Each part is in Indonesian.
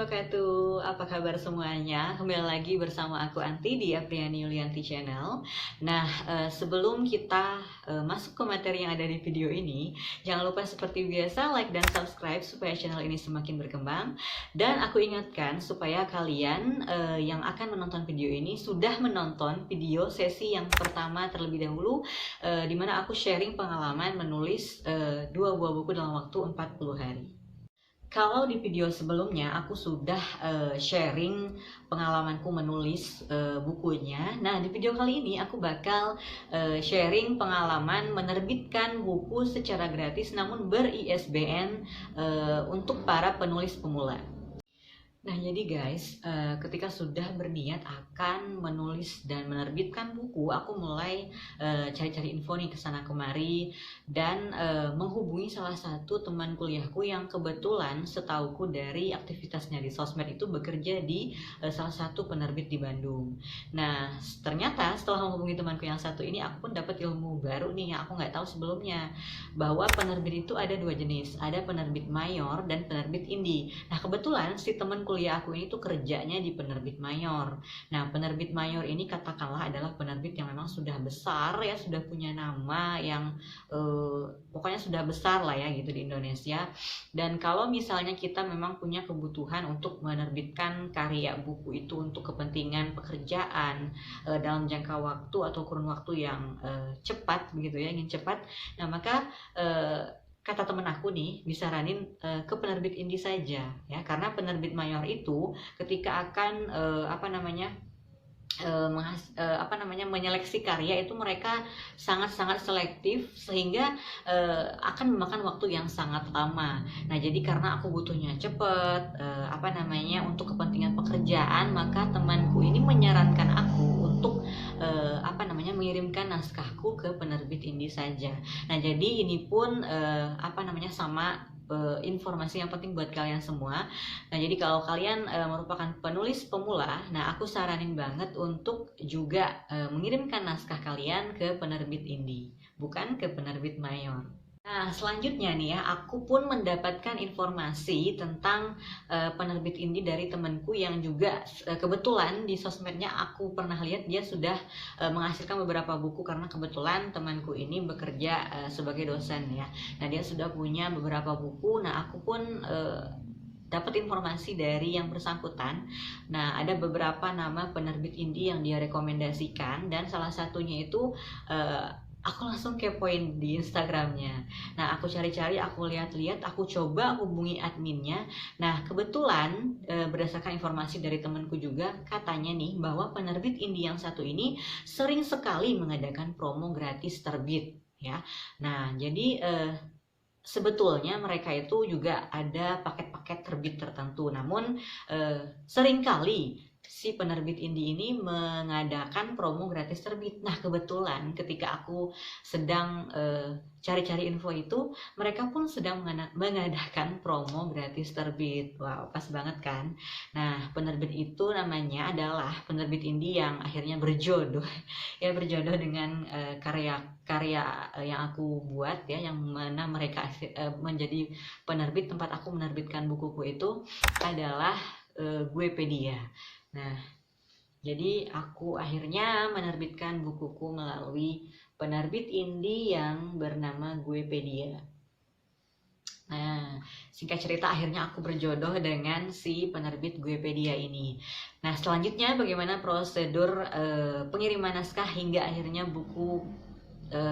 wabarakatuh. Apa kabar semuanya? Kembali lagi bersama aku Anti di Apriani Yulianti Channel. Nah, sebelum kita masuk ke materi yang ada di video ini, jangan lupa seperti biasa like dan subscribe supaya channel ini semakin berkembang. Dan aku ingatkan supaya kalian yang akan menonton video ini sudah menonton video sesi yang pertama terlebih dahulu, di mana aku sharing pengalaman menulis 2 buah buku dalam waktu 40 hari. Kalau di video sebelumnya aku sudah sharing pengalamanku menulis bukunya. Nah, di video kali ini aku bakal sharing pengalaman menerbitkan buku secara gratis namun ber-ISBN untuk para penulis pemula. Nah, jadi guys, ketika sudah berniat akan menulis dan menerbitkan buku, aku mulai cari-cari info nih kesana kemari dan menghubungi salah satu teman kuliahku yang kebetulan setauku dari aktivitasnya di sosmed itu bekerja di salah satu penerbit di Bandung. Nah, ternyata setelah menghubungi temanku yang satu ini, aku pun dapat ilmu baru nih yang aku nggak tahu sebelumnya, bahwa penerbit itu ada 2 jenis, ada penerbit mayor dan penerbit indie. Nah, kebetulan si teman kuliah aku ini tuh kerjanya di penerbit mayor. Nah, penerbit mayor ini katakanlah adalah penerbit yang memang sudah besar ya, sudah punya nama yang pokoknya sudah besar lah ya gitu di Indonesia. Dan kalau misalnya kita memang punya kebutuhan untuk menerbitkan karya buku itu untuk kepentingan pekerjaan dalam jangka waktu atau kurun waktu yang cepat begitu ya, ingin cepat, nah maka kata temen aku nih disaranin ke penerbit indie saja ya, karena penerbit mayor itu ketika akan menyeleksi karya itu mereka sangat-sangat selektif sehingga akan memakan waktu yang sangat lama. Nah, jadi karena aku butuhnya cepet untuk kepentingan pekerjaan, maka temanku ini menyarankan aku untuk mengirimkan naskahku ke penerbit indie saja. Nah, jadi ini pun sama informasi yang penting buat kalian semua. Nah, jadi kalau kalian merupakan penulis pemula, nah aku saranin banget untuk juga mengirimkan naskah kalian ke penerbit indie, bukan ke penerbit mayor. Nah, selanjutnya nih ya, aku pun mendapatkan informasi tentang penerbit indie dari temanku yang juga kebetulan di sosmednya aku pernah lihat dia sudah menghasilkan beberapa buku, karena kebetulan temanku ini bekerja sebagai dosen ya. Nah, dia sudah punya beberapa buku. Nah, aku pun dapat informasi dari yang bersangkutan. Nah, ada beberapa nama penerbit indie yang dia rekomendasikan, dan salah satunya itu aku langsung kepoin di Instagramnya. Nah, aku cari-cari, aku lihat-lihat, aku coba hubungi adminnya. Nah, kebetulan berdasarkan informasi dari temanku juga, katanya nih bahwa penerbit indie yang satu ini sering sekali mengadakan promo gratis terbit ya. Nah, jadi sebetulnya mereka itu juga ada paket-paket terbit tertentu, namun seringkali si penerbit indie ini mengadakan promo gratis terbit. Nah, kebetulan ketika aku sedang cari-cari info itu, mereka pun sedang mengadakan promo gratis terbit. Wow, pas banget kan? Nah, penerbit itu namanya adalah penerbit indie yang akhirnya berjodoh ya, berjodoh dengan karya-karya yang aku buat ya, yang mana mereka menjadi penerbit tempat aku menerbitkan bukuku itu adalah Guepedia. Nah, jadi aku akhirnya menerbitkan bukuku melalui penerbit indie yang bernama Guepedia. Nah, singkat cerita akhirnya aku berjodoh dengan si penerbit Guepedia ini. Nah, selanjutnya bagaimana prosedur pengiriman naskah hingga akhirnya buku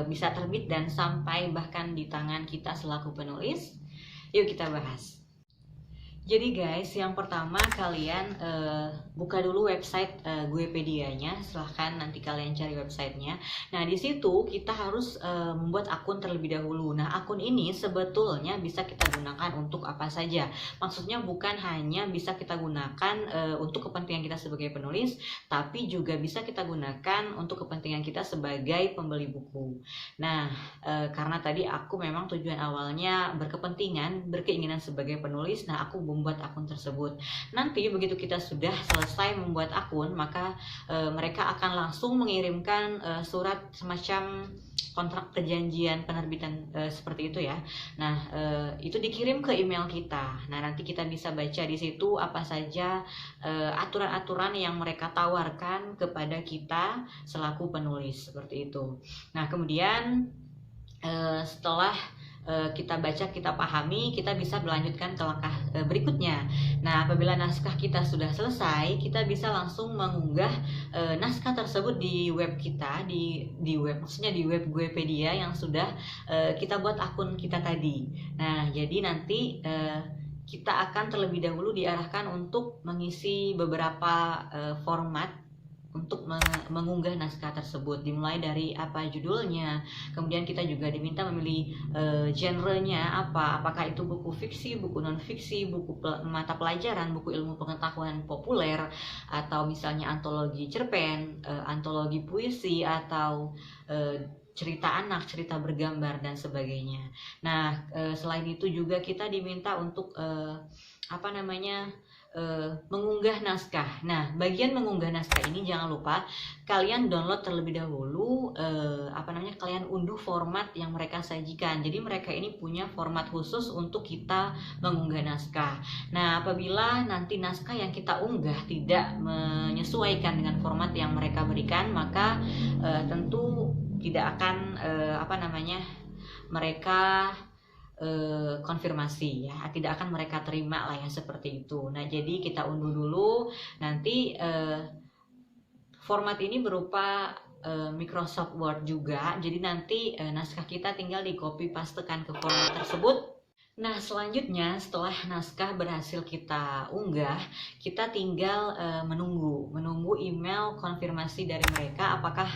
bisa terbit dan sampai bahkan di tangan kita selaku penulis? Yuk kita bahas. Jadi guys, yang pertama kalian buka dulu website Guepedia-nya. Silahkan nanti kalian cari websitenya. Nah, di situ kita harus membuat akun terlebih dahulu. Nah, akun ini sebetulnya bisa kita gunakan untuk apa saja. Maksudnya bukan hanya bisa kita gunakan untuk kepentingan kita sebagai penulis, tapi juga bisa kita gunakan untuk kepentingan kita sebagai pembeli buku. Nah, karena tadi aku memang tujuan awalnya berkeinginan sebagai penulis. Nah, aku membuat akun tersebut. Nanti begitu kita sudah selesai membuat akun, maka mereka akan langsung mengirimkan surat semacam kontrak perjanjian penerbitan seperti itu ya. Nah, itu dikirim ke email kita. Nah, nanti kita bisa baca di situ apa saja aturan-aturan yang mereka tawarkan kepada kita selaku penulis seperti itu. Nah, kemudian setelah kita baca, kita pahami, kita bisa melanjutkan ke langkah berikutnya. Nah, apabila naskah kita sudah selesai, kita bisa langsung mengunggah naskah tersebut di web kita, di web, maksudnya di web Guepedia yang sudah kita buat akun kita tadi. Nah, jadi nanti kita akan terlebih dahulu diarahkan untuk mengisi beberapa format untuk mengunggah naskah tersebut, dimulai dari apa judulnya, kemudian kita juga diminta memilih genrenya apa, apakah itu buku fiksi, buku non fiksi, buku mata pelajaran, buku ilmu pengetahuan populer, atau misalnya antologi cerpen, antologi puisi, atau cerita anak, cerita bergambar, dan sebagainya. Nah, selain itu juga kita diminta untuk mengunggah naskah. Nah, bagian mengunggah naskah ini jangan lupa kalian download terlebih dahulu kalian unduh format yang mereka sajikan. Jadi mereka ini punya format khusus untuk kita mengunggah naskah. Nah, apabila nanti naskah yang kita unggah tidak menyesuaikan dengan format yang mereka berikan, maka tentu tidak akan mereka konfirmasi ya, tidak akan mereka terima lah ya, seperti itu. Nah, jadi kita unduh dulu. Nanti format ini berupa Microsoft Word juga, jadi nanti naskah kita tinggal di copy pastekan ke format tersebut. Nah, selanjutnya setelah naskah berhasil kita unggah, kita tinggal menunggu email konfirmasi dari mereka apakah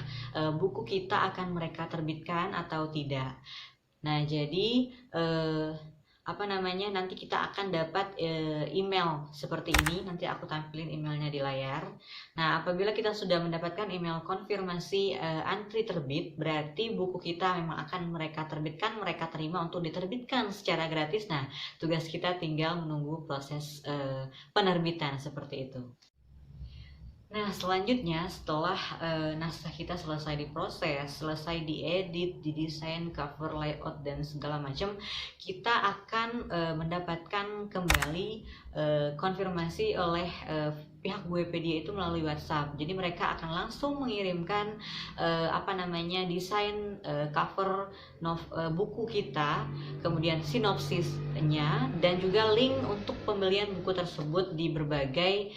buku kita akan mereka terbitkan atau tidak. Nah, jadi nanti kita akan dapat email seperti ini. Nanti aku tampilin emailnya di layar. Nah, apabila kita sudah mendapatkan email konfirmasi antri terbit, berarti buku kita memang akan mereka terbitkan, mereka terima untuk diterbitkan secara gratis. Nah, tugas kita tinggal menunggu proses penerbitan seperti itu. Nah, selanjutnya setelah naskah kita selesai diproses, selesai diedit, didesain, cover, layout, dan segala macam, kita akan mendapatkan kembali konfirmasi oleh pihak Guepedia itu melalui WhatsApp. Jadi mereka akan langsung mengirimkan desain cover buku kita, kemudian sinopsisnya, dan juga link untuk pembelian buku tersebut di berbagai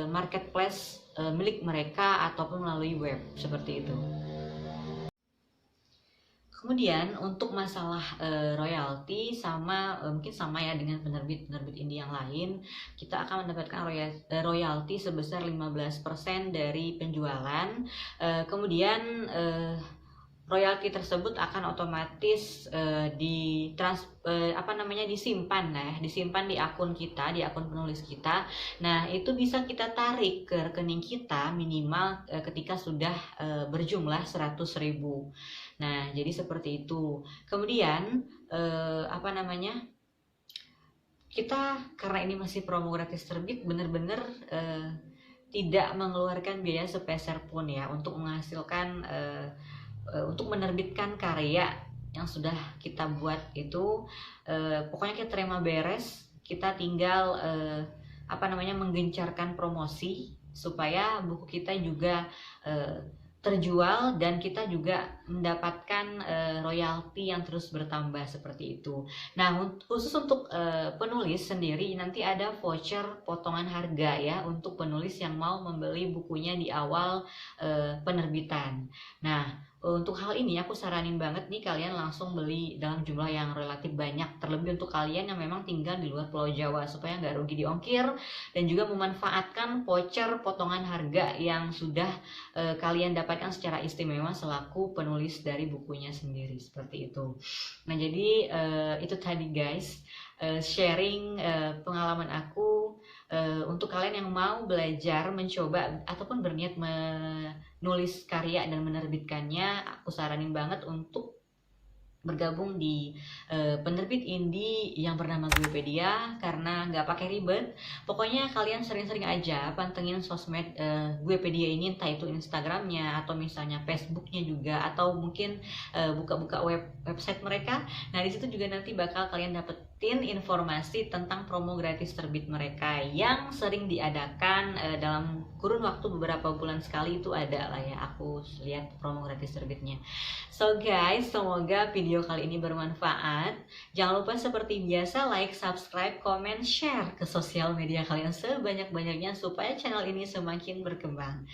marketplace milik mereka ataupun melalui web seperti itu. Kemudian untuk masalah royalti mungkin sama ya dengan penerbit indie yang lain, kita akan mendapatkan royalti sebesar 15% dari penjualan. Kemudian royalti tersebut akan otomatis disimpan di akun kita, di akun penulis kita. Nah, itu bisa kita tarik ke rekening kita minimal ketika sudah berjumlah 100.000. Nah, jadi seperti itu. Kemudian kita karena ini masih promo gratis terbit, benar-benar tidak mengeluarkan biaya sepeser pun ya untuk menghasilkan untuk menerbitkan karya yang sudah kita buat itu. Pokoknya kita terima beres, kita tinggal menggencarkan promosi supaya buku kita juga terjual dan kita juga mendapatkan royalti yang terus bertambah seperti itu. Nah, khusus untuk penulis sendiri nanti ada voucher potongan harga ya untuk penulis yang mau membeli bukunya di awal penerbitan. Nah, untuk hal ini aku saranin banget nih kalian langsung beli dalam jumlah yang relatif banyak, terlebih untuk kalian yang memang tinggal di luar Pulau Jawa supaya nggak rugi di ongkir dan juga memanfaatkan voucher potongan harga yang sudah kalian dapatkan secara istimewa selaku penulis dari bukunya sendiri seperti itu. Nah, jadi itu tadi guys sharing pengalaman aku. Untuk kalian yang mau belajar, mencoba, ataupun berniat menulis karya dan menerbitkannya, aku saranin banget untuk bergabung di penerbit indie yang bernama Guepedia, karena nggak pakai ribet. Pokoknya kalian sering-sering aja pantengin sosmed Guepedia ini, entah itu Instagramnya atau misalnya Facebooknya juga, atau mungkin buka-buka website mereka. Nah, di situ juga nanti bakal kalian dapetin informasi tentang promo gratis terbit mereka yang sering diadakan dalam kurun waktu beberapa bulan sekali. Itu ada lah ya, aku lihat promo gratis terbitnya. So guys, semoga video kali ini bermanfaat. Jangan lupa seperti biasa like, subscribe, comment, share ke sosial media kalian sebanyak-banyaknya supaya channel ini semakin berkembang.